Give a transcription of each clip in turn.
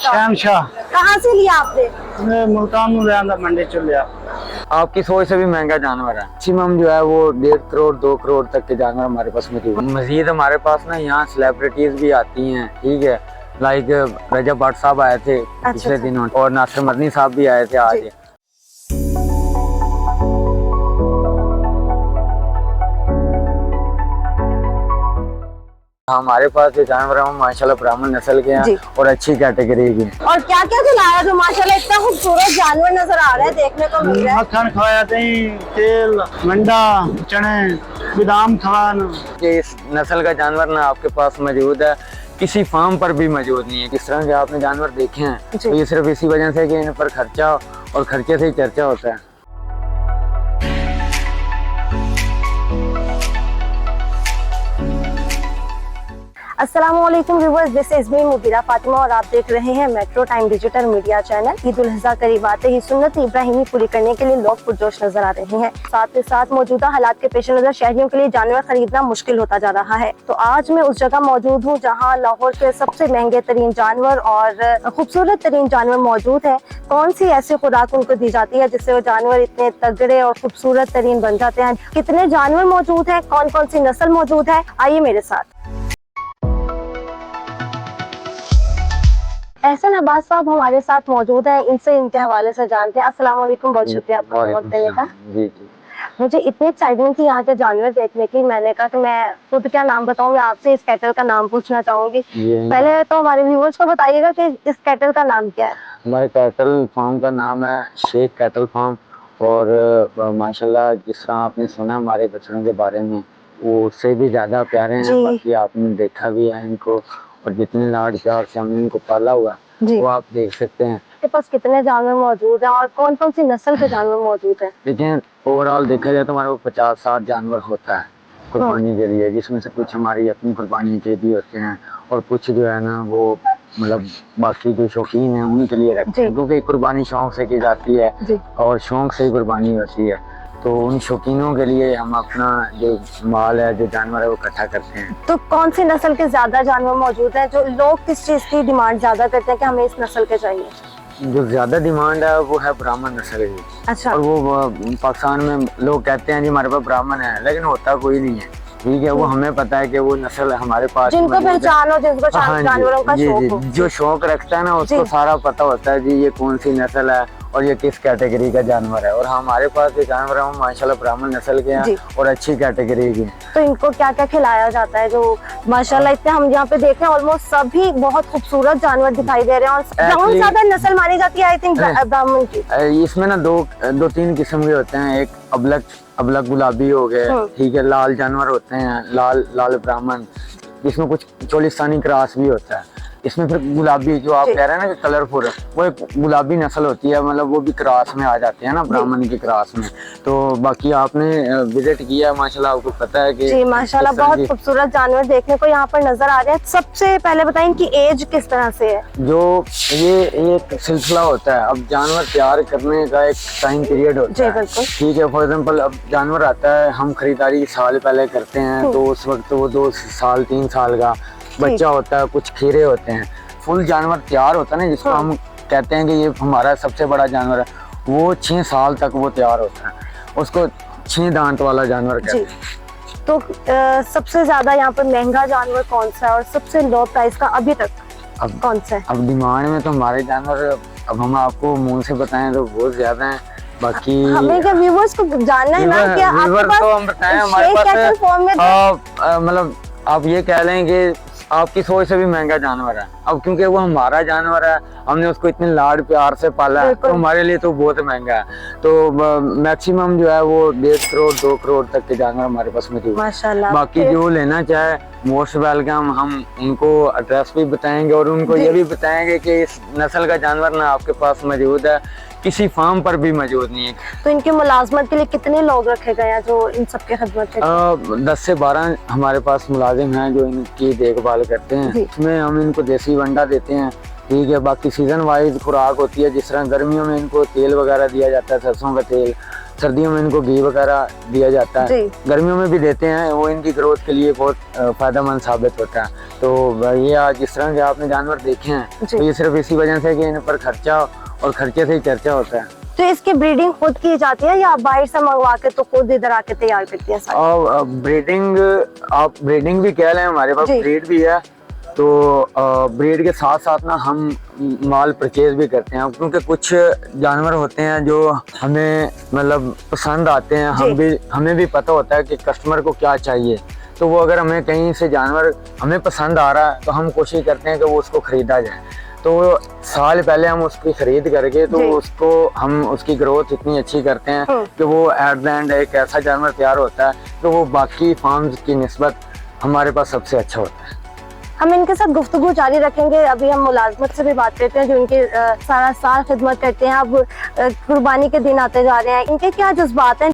आपका? शहनशाह कहाँ से लिया आपने? मुल्तान मंडी चल लिया। आपकी सोच से भी महंगा जानवर है। मैक्सिमम जो है वो 1.5 करोड़ 2 करोड़ तक के जानवर हमारे पास मौजूद है। मजीद हमारे पास ना यहाँ सेलिब्रिटीज भी आती हैं, ठीक है, लाइक रजब भट्ट साहब आए थे पिछले दिनों और नासिर मदनी साहब भी आए थे आज। हमारे पास जो जानवर है माशाल्लाह ब्राह्मण नस्ल के हैं और अच्छी कैटेगरी के। और क्या क्या खिलाया जो माशाल्लाह इतना खूबसूरत जानवर नजर आ रहा है, देखने को मिल रहा है? मक्खन खवाया, दही, तेल, मंडा, चने, बादाम खवाना। इस नस्ल का जानवर ना आपके पास मौजूद है, किसी फार्म पर भी मौजूद नहीं है। किस तरह के आपने जानवर देखे हैं तो ये सिर्फ इसी वजह से कि इन पर खर्चा और खर्चे से ही चर्चा होता है। अस्सलामुअलैकुम viewers, this is me Mubeera Fatima और आप देख रहे हैं metro time digital media channel. Eid ul Azha करीब आते ही सुन्नत इब्राहिमी पूरी करने के लिए लोग पुरजोश नजर आ रहे हैं। साथ ही साथ मौजूदा हालात के पेश नजर शहरियों के लिए जानवर खरीदना मुश्किल होता जा रहा है। तो आज मैं उस जगह मौजूद हूँ जहाँ लाहौर के सबसे महंगे तरीन जानवर और खूबसूरत तरीन जानवर मौजूद है। कौन सी ऐसी खुराक उनको दी जाती है जिससे वो जानवर इतने तगड़े और खूबसूरत तरीन बन जाते हैं? कितने जानवर मौजूद है, कौन कौन सी नस्ल मौजूद है, आइए मेरे साथ। एहसन अब्बास साहब हमारे साथ मौजूद है, इनसे इनके हवाले से जानते हैं। अस्सलाम वालेकुम, बहुत शुक्रिया आपका वक्त देने का। मुझे इतनी एक्साइटमेंट थी यहाँ के जानवर देखने की, मैंने कहा कि मैं खुद क्या नाम बताऊँ, मैं आपसे इस कैटल का नाम पूछना चाहूंगी। पहले तो हमारे व्यूअर्स को बताइएगा कि इस कैटल का नाम क्या है? हमारे कैटल फार्म का नाम है शेख कैटल फार्म और माशाल्लाह जिस तरह आपने सुना हमारे बच्चों के बारे में वो उससे भी ज्यादा प्यारे हैं। बाकी आपने देखा भी है इनको और जितने लाड प्यार से हमने इनको पाला हुआ वो आप देख सकते हैं। आपके पास कितने जानवर मौजूद हैं और कौन कौन सी नस्ल के जानवर मौजूद हैं? देखिए ओवरऑल देखा जाए तो हमारे को 50-60 जानवर होता है कुर्बानी के लिए, जिसमें से कुछ हमारी अपनी कुर्बानी के भी होते हैं और कुछ जो है ना वो मतलब बाकी जो शौकीन है उनके लिए रखते हैं, क्योंकि कुर्बानी शौक से की जाती है और शौक से ही कुर्बानी होती है। तो उन शौकीनों के लिए हम अपना जो माल है, जो जानवर है वो इकट्ठा करते हैं। तो कौन सी नस्ल के ज्यादा जानवर मौजूद हैं? जो लोग किस चीज की डिमांड ज्यादा करते हैं कि हमें इस नस्ल के चाहिए? जो ज्यादा डिमांड है वो है ब्राह्मण नस्ल की। अच्छा। और वो पाकिस्तान में लोग कहते हैं जी हमारे पास ब्राह्मण है, लेकिन होता कोई नहीं है, ठीक है। वो हमें पता है कि वो नस्ल हमारे पास जिनको पहचान हो, जिसको जानवरों का शौक हो, जो शौक रखता है ना उसको सारा पता होता है जी ये कौन सी नस्ल है और ये किस कैटेगरी का जानवर है। और हमारे पास जो जानवर है वो माशाल्लाह ब्राह्मण नस्ल के हैं और अच्छी कैटेगरी के। तो इनको क्या क्या खिलाया जाता है? जो माशाल्लाह इतने हम यहाँ पे देख रहे हैं ऑलमोस्ट सभी बहुत खूबसूरत जानवर दिखाई दे रहे हैं। और कौन ज्यादा नस्ल मानी जाती है आई थिंक ब्राह्मण की? इसमें ना दो तीन किस्म के होते हैं। एक अबलग गुलाबी हो गए, ठीक है, लाल जानवर होते हैं, लाल ब्राह्मण, जिसमें कुछ चोलिस्तानी क्रॉस भी होता है। इसमें फिर गुलाबी जो आप कह रहे हैं ना कलरफुल, वो एक गुलाबी नस्ल होती है, मतलब वो भी क्रॉस में आ जाते हैं ना, ब्राह्मण की क्रॉस में। तो बाकी आपने विजिट किया माशाल्लाह, आपको पता है कि जी माशाल्लाह बहुत खूबसूरत जानवर देखने को यहाँ पर नजर आ रहे हैं। सबसे पहले बताएं इनकी एज किस तरह से है? जो ये एक सिलसिला होता है, अब जानवर तैयार करने का एक टाइम पीरियड होता है, ठीक है। फॉर एग्जाम्पल अब जानवर आता है, हम खरीदारी साल पहले करते हैं तो उस वक्त वो 2 साल 3 साल का बच्चा होता है, कुछ खीरे होते हैं, फुल जानवर तैयार होता है ना, जिसको हम कहते हैं कि ये हमारा सबसे बड़ा जानवर है, वो 6 साल तक वो तैयार होता है, उसको 6 दांत वाला जानवर कहते हैं। तो सबसे ज्यादा यहाँ पर महंगा जानवर कौन सा है और सबसे लो प्राइस का अभी तक कौन सा है? अब डिमांड में तो हमारे जानवर, अब हम आपको मुंह से बताएं तो बहुत ज्यादा है। बाकी हमें क्या व्यूअर्स को जानना है ना, क्या आपके पास तो हम बताएं हमारे पास मतलब आप ये कह लें कि आपकी सोच से भी महंगा जानवर है। अब क्योंकि वो हमारा जानवर है, हमने उसको इतने लाड प्यार से पाला है, तो हमारे लिए तो बहुत महंगा है। तो मैक्सिमम जो है वो 1.5 करोड़ 2 करोड़ तक के जानवर हमारे पास मौजूद है। बाकी जो लेना चाहे मोस्ट वेलकम, हम उनको एड्रेस भी बताएंगे और उनको ये भी बताएंगे कि इस नस्ल का जानवर ना आपके पास मौजूद है, किसी फार्म पर भी मौजूद नहीं है। तो इनकी मुलाजमत के लिए कितने लोग रखे गए हैं जो इन सबके खिदमत करते हैं? 10 से 12 हमारे पास मुलाजिम हैं जो इनकी देखभाल करते हैं। इसमें हम इनको देसी वंडा देते हैं, ठीक है। बाकी सीजन वाइज खुराक होती है, जिस तरह गर्मियों में इनको तेल वगैरह दिया जाता है, सरसों का तेल, सर्दियों में इनको घी वगैरह दिया जाता है, जी। गर्मियों में भी देते हैं, वो इनकी ग्रोथ के लिए बहुत फायदेमंद साबित होता है। तो ये आज जिस तरह के आपने जानवर देखे हैं, तो ये सिर्फ इसी वजह से कि इन पर खर्चा और खर्चे से ही चर्चा होता है। तो इसकी ब्रीडिंग खुद की जाती है या आप बाहर से मंगवा के तो खुद इधर आके तैयार करती है? और ब्रीडिंग, आप ब्रीडिंग भी कह लें, हमारे पास ब्रीड भी है। तो ब्रीड के साथ साथ ना हम माल परचेज भी करते हैं, क्योंकि कुछ जानवर होते हैं जो हमें मतलब पसंद आते हैं, हमें भी पता होता है कि कस्टमर को क्या चाहिए। तो वो अगर हमें कहीं से जानवर हमें पसंद आ रहा है तो हम कोशिश करते हैं कि वो उसको खरीदा जाए। तो साल पहले हम उसकी खरीद करके तो उसको हम उसकी ग्रोथ इतनी अच्छी करते हैं कि वो एट द एंड एक ऐसा जानवर तैयार होता है तो वो बाकी फार्म्स की निस्बत हमारे पास सबसे अच्छा होता है। हम इनके साथ गुफ्तगू जारी रखेंगे। अभी हम मुलाजमत से भी बात करते हैं जो इनके सारा साल खिदमत करते हैं। अब कुर्बानी के दिन आते जा रहे हैं, इनके क्या जज्बात हैं?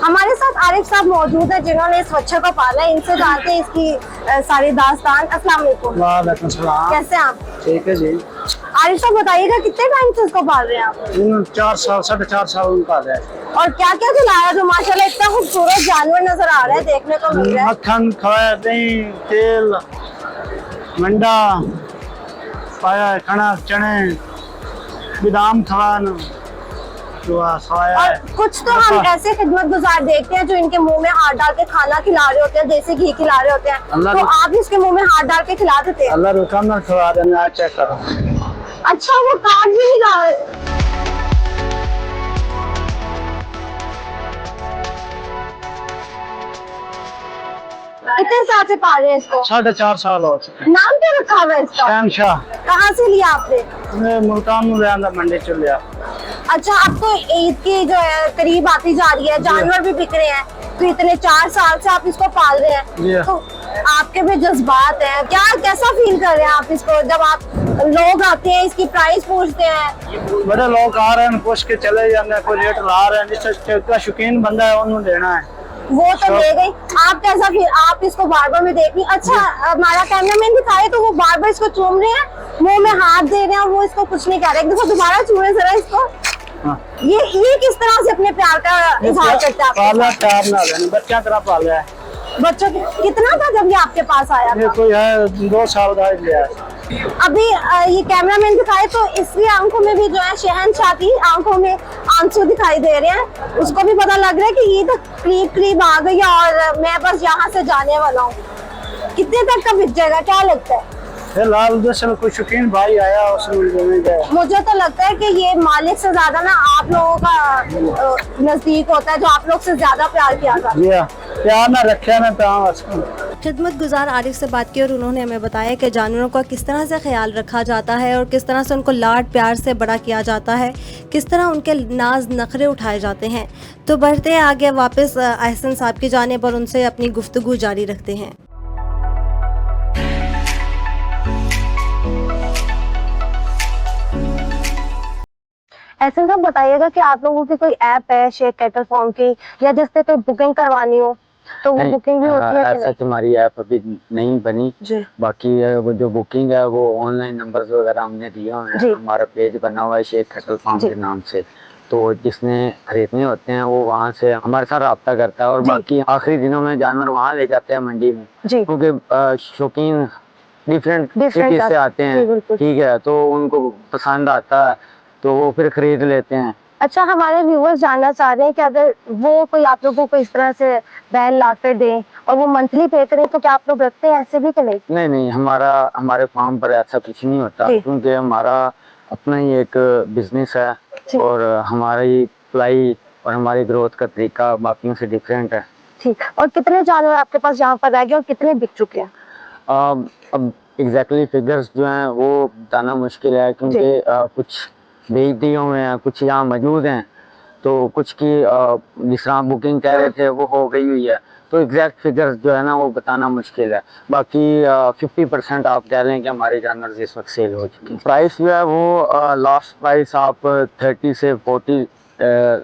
हमारे साथ आरिफ साहब मौजूद है जिन्होंने इस बच्चे को पाला है। इनसे जानते हैं इसकी सारी दास्तान। अस्सलाम वालेकुम। वालेकुम सलाम। कैसे हैं आप? ठीक है जी। आरिफ साहब बताइएगा कितने टाइम से इसको पाल रहे हैं आप? 4 साल 4.5 साल उनका है। और क्या क्या खिलाया जो माशाल्लाह इतना खूबसूरत जानवर नजर आ रहा है, देखने को मिल रहा है? मक्खन खवाया, दही, तेल, मंडा पाया, कणक, चने, बादाम खवाना और कुछ तो हम ऐसे खिदमत गुजार देखते हैं जो इनके मुंह में हाथ डाल के खाना खिला रहे होते हैं, देसी घी खिला रहे होते हैं, तो आप इसके मुंह में हाथ डाल के खिला देते हैं? अल्लाह रुकम ना खवा देना, चेक करो। अच्छा, वो काट भी नहीं रहा है। कितने साल से पाल रहे हैं इसको? 4.5 साल हो चुके। नाम क्या रखा हुआ है इसका? शाह। कहाँ से लिया आपने? मैं मुल्तान में रहता, मंडी चल लिया। अच्छा, अब तो ईद की जो है करीब आती जा रही है, जानवर भी बिक रहे हैं, तो इतने 4 साल से आप इसको पाल रहे हैं, तो आपके भी जज्बात हैं, क्या कैसा फील कर रहे हैं आप इसको जब आप लोग आते हैं इसकी प्राइस पूछते हैं? बड़े लोग आ रहे हैं, पूछ के चले जाते हैं, कोई रेट ला रहे हैं, जिसका शौकीन बंदा है उन्होंने देना है, वो तो ले गई। आप कैसा फील, आप इसको बार बार में देख रही? अच्छा, हमारा कैमरामैन दिखाए तो वो बार बार इसको चूम रहे हैं, मुंह में हाथ दे रहे हैं, वो इसको कुछ नहीं कह रहे। देखो दोबारा चूमे जरा इसको। ये किस तरह से अपने प्यार का इजहार करता है? पाला प्यार ना देना, बच्चा तरह पाला है। बच्चों कितना था जब ये आपके पास आया था? कोई है 2 साल का लिया है। अभी ये कैमरामैन दिखाए तो इसकी आंखों में भी जो है शहनशाह की आंखों में आंसू दिखाई दे रहे हैं। उसको भी पता लग रहा है कि ये तो करीब आ गई है और मैं बस यहाँ से जाने वाला हूँ। कितने तक का बिक जाएगा, क्या लगता है? फिलहाल जैसे कोई शौकीन भाई आया उसमें मुझे तो लगता है कि ये मालिक से ज्यादा ना आप लोगों का नजदीक होता है, जो आप लोग से ज्यादा प्यार किया जाता है। प्यार ना रखे ना तो खिदमत गुजार आरिफ से बात की और उन्होंने हमें बताया कि जानवरों का किस तरह से ख्याल रखा जाता है और किस तरह से उनको लाड प्यार से बड़ा किया जाता है, किस तरह उनके नाज नखरे उठाए जाते हैं। तो बढ़ते हैं आगे वापस अहसन साहब की जानिब और उनसे अपनी गुफ्तगू जारी रखते हैं। ऐसे सब बताइएगा कि आप लोगों की कोई ऐप है शेख कैटल फार्म की, या जिससे कोई बुकिंग करवानी हो तो वो बुकिंग भी होती है? ऐसा तुम्हारी ऐप अभी नहीं बनी जी। बाकी वो जो बुकिंग है वो ऑनलाइन नंबर्स वगैरह हमने दिए हुए हैं, हमारा पेज बना हुआ है शेख कैटल फार्म के नाम से, तो जिसने खरीदने होते हैं वो वहाँ से हमारे साथ रब्ता करता है और बाकी आखिरी दिनों में जानवर वहाँ ले जाते हैं मंडी में, क्योंकि शौकीन डिफरेंट सिटी से आते हैं, ठीक है, तो उनको पसंद आता है तो वो फिर खरीद लेते हैं। अच्छा, हमारे व्यूअर्स जानना चाह रहे हैं कि अगर वो कोई आप लोगों को इस तरह से बैल ला कर दें और वो मंथली पे करें तो क्या आप लोग रखते हैं ऐसे भी कि नहीं? नहीं, हमारे फार्म पर ऐसा कुछ नहीं होता, क्योंकि हमारा अपना ही एक बिजनेस है और हमारी फ्लाई और हमारी ग्रोथ का तरीका बाकियों से डिफरेंट है। ठीक। और कितने जानवर आपके पास यहाँ पर रह गए और कितने बिक चुके हैं? अब एग्जैक्टली फिगर्स जो हैं वो बताना मुश्किल है, क्योंकि कुछ भेज दिए हुए हैं, कुछ यहाँ मौजूद हैं, तो कुछ की जिस तरह बुकिंग कह रहे थे वो हो गई हुई है, तो एग्जैक्ट फिगर्स जो है ना वो बताना मुश्किल है। बाकी 50% आप कह लें कि हमारे जानवर इस वक्त सेल हो चुके हैं। प्राइस जो है वो लास्ट प्राइस आप 30 से 40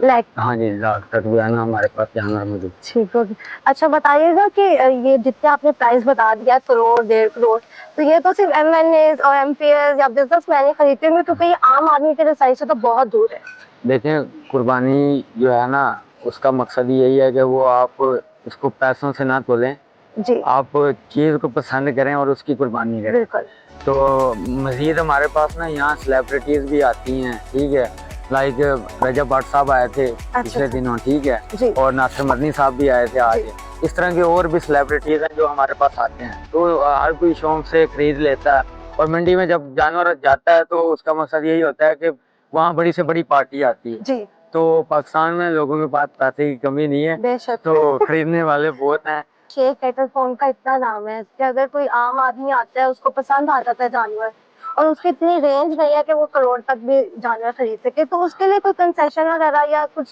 लाख। हाँ जी, लाख तक भी है ना हमारे पास जानवर मौजूद। ठीक हो गया। अच्छा बताइएगा कि ये जितने आपने प्राइस बता दिया, करोड़ 1.5 करोड़, तो ये तो सिर्फ MNA और MPS या बिजनेसमैन खरीदते होंगे, तो कहीं आम आदमी के रसाई से तो बहुत दूर है। देखें, कुर्बानी जो है ना, उसका मकसद यही है कि वो आप उसको पैसों से ना तोलें, जी आप चीज़ को पसंद करें और उसकी कुर्बानी करें। बिल्कुल। तो मज़ीद हमारे पास ना यहाँ सेलिब्रिटीज़ भी आती हैं, ठीक है, लाइक रजब भट्ट साहब आए थे पिछले दिनों, ठीक है, जी और नासिर मदनी साहब भी आए थे आज। इस तरह के और भी सेलिब्रिटीज़ हैं जो हमारे पास आते हैं, तो हर कोई शौक से खरीद लेता है। और मंडी में जब जानवर जाता है तो उसका मकसद यही होता है कि वहाँ बड़ी से बड़ी पार्टी आती है। जी तो पाकिस्तान में लोगों के पास पैसे की कमी नहीं है, बेशक। तो खरीदने वाले बहुत हैं। शेख कैटल फार्म का इतना नाम है कि अगर कोई आम आदमी आता है, उसको पसंद आ जाता है जानवर, और उसकी इतनी रेंज नहीं है कि वो करोड़ तक भी जानवर खरीद सके, तो उसके लिए कोई कंसेशन वगैरह या कुछ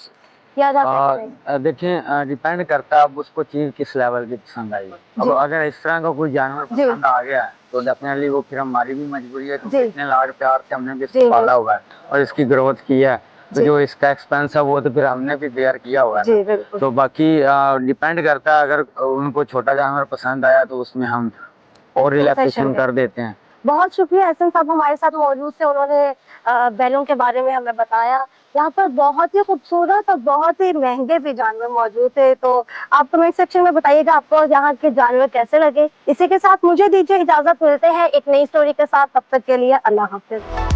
किया जा सकता है? देखें, डिपेंड करता है अब उसको चीज किस लेवल की पसंद आई। अब अगर इस तरह का कोई जानवर पसंद आ गया है तो डेफिनेटली वो फिर हमारी भी मजबूरी है, क्योंकि इतने लाड प्यार से हमने भी इसको पाला हुआ है और इसकी ग्रोथ की है, तो जो इसका एक्सपेंस है वो तो फिर हमने भी बेयर किया हुआ है। तो बाकी डिपेंड करता है, अगर उनको छोटा जानवर पसंद आया तो उसमें हम और रिलैक्सेशन कर देते हैं। बहुत शुक्रिया एहसन साहब, हमारे साथ मौजूद थे, उन्होंने बैलों के बारे में हमें बताया। यहाँ पर बहुत ही खूबसूरत और बहुत ही महंगे भी जानवर मौजूद थे, तो आप कमेंट सेक्शन में बताइएगा आपको यहाँ के जानवर कैसे लगे। इसी के साथ मुझे दीजिए इजाजत, मिलते हैं एक नई स्टोरी के साथ, तब तक के लिए अल्लाह हाफिज।